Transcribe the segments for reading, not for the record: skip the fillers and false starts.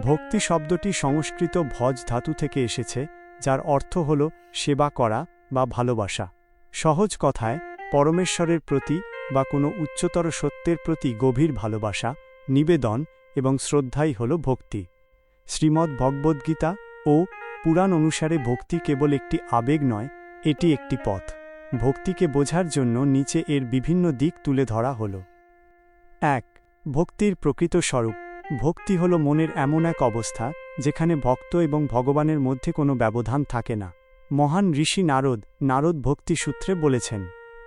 ভক্তি শব্দটি সংস্কৃত ভজ ধাতু থেকে এসেছে, যার অর্থ হল সেবা করা বা ভালোবাসা। সহজ কথায়, পরমেশ্বরের প্রতি বা কোনো উচ্চতর সত্যের প্রতি গভীর ভালোবাসা, নিবেদন এবং শ্রদ্ধাই হল ভক্তি। শ্রীমদ্ ভগবদ্গীতা ও পুরাণ অনুসারে ভক্তি কেবল একটি আবেগ নয়, এটি একটি পথ। ভক্তিকে বোঝার জন্য নিচে এর বিভিন্ন দিক তুলে ধরা হল। ১. ভক্তির প্রকৃত স্বরূপ। ভক্তি হল মনের এমন এক অবস্থা যেখানে ভক্ত এবং ভগবানের মধ্যে কোনো ব্যবধান থাকে না। মহান ঋষি নারদ ভক্তি সূত্রে বলেছেন,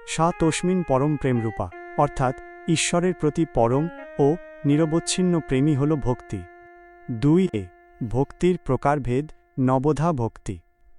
সা তস্মিন পরম প্রেমরূপা, অর্থাৎ ঈশ্বরের প্রতি পরম ও নিরবচ্ছিন্ন প্রেমই হল ভক্তি। ২. ভক্তির প্রকারভেদ। নবধা ভক্তি।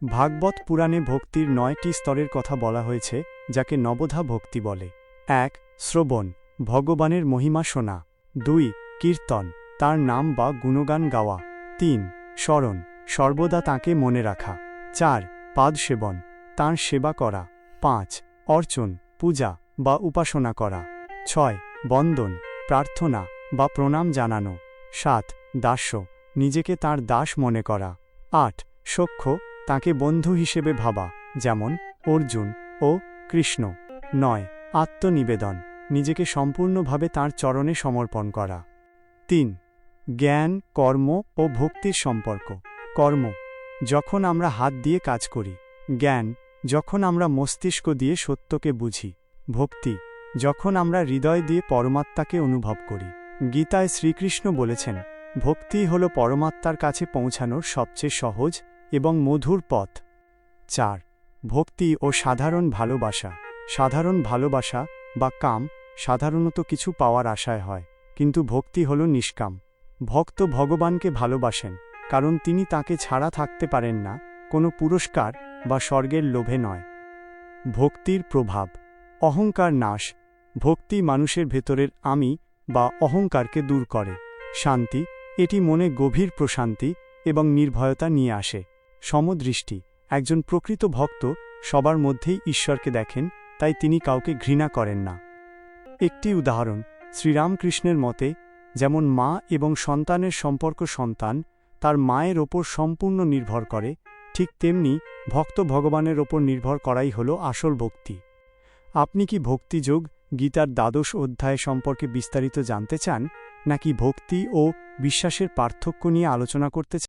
ভাগবত পুরাণে ভক্তির ৯টি স্তরের কথা বলা হয়েছে, যাকে নবধা ভক্তি বলে। ১. শ্রবণ, ভগবানের মহিমা শোনা। ২. কীর্তন, তার নাম বা গুণগান গাওয়া। ৩. স্মরণ, সর্বদা তাঁকে মনে রাখা। ৪. পাদসেবন, তাঁর সেবা করা। ৫. অর্চন, পূজা বা উপাসনা করা। ৬. বন্দন, প্রার্থনা বা প্রণাম জানানো। ৭. দাস্য, নিজেকে তাঁর দাস মনে করা। ৮. সখ্য, তাঁকে বন্ধু হিসেবে ভাবা, যেমন অর্জুন ও কৃষ্ণ। ৯. আত্মনিবেদন, নিজেকে সম্পূর্ণভাবে তাঁর চরণে সমর্পণ করা। ৩. জ্ঞান, কর্ম ও ভক্তির সম্পর্ক। কর্ম, যখন আমরা হাত দিয়ে কাজ করি। জ্ঞান, যখন আমরা মস্তিষ্ক দিয়ে সত্যকে বুঝি। ভক্তি, যখন আমরা হৃদয় দিয়ে পরমাত্মাকে অনুভব করি। গীতায় শ্রীকৃষ্ণ বলেছেন, ভক্তি হল পরমাত্মার কাছে পৌঁছানোর সবচেয়ে সহজ এবং মধুর পথ। ৪. ভক্তি ও সাধারণ ভালোবাসা। সাধারণ ভালোবাসা বা কাম সাধারণত কিছু পাওয়ার আশায় হয়, কিন্তু ভক্তি হল নিষ্কাম। ভক্ত ভগবানকে ভালোবাসেন কারণ তিনি তাকে ছাড়া থাকতে পারেন না, কোনো পুরস্কার বা স্বর্গের লোভে নয়। ভক্তির প্রভাব। অহংকার নাশ। ভক্তি মানুষের ভেতরের আমি বা অহংকারকে দূর করে। শান্তি, এটি মনে গভীর প্রশান্তি এবং নির্ভয়তা নিয়ে আসে। সমদৃষ্টি, একজন প্রকৃত ভক্ত সবার মধ্যেই ঈশ্বরকে দেখেন, তাই তিনি কাউকে ঘৃণা করেন না। একটি উদাহরণ, শ্রীরামকৃষ্ণের মতে, যেমন মা এবং সন্তানের সম্পর্ক সন্তান তার মায়ের ওপর সম্পূর্ণ নির্ভর করে, ঠিক তেমনি ভক্ত ভগবানের ওপর নির্ভর করাই হল আসল ভক্তি। আপনি কি ভক্তিযোগ গীতার দ্বাদশ অধ্যায় সম্পর্কে বিস্তারিত জানতে চান, নাকি ভক্তি ও বিশ্বাসের পার্থক্য নিয়ে আলোচনা করতে চান?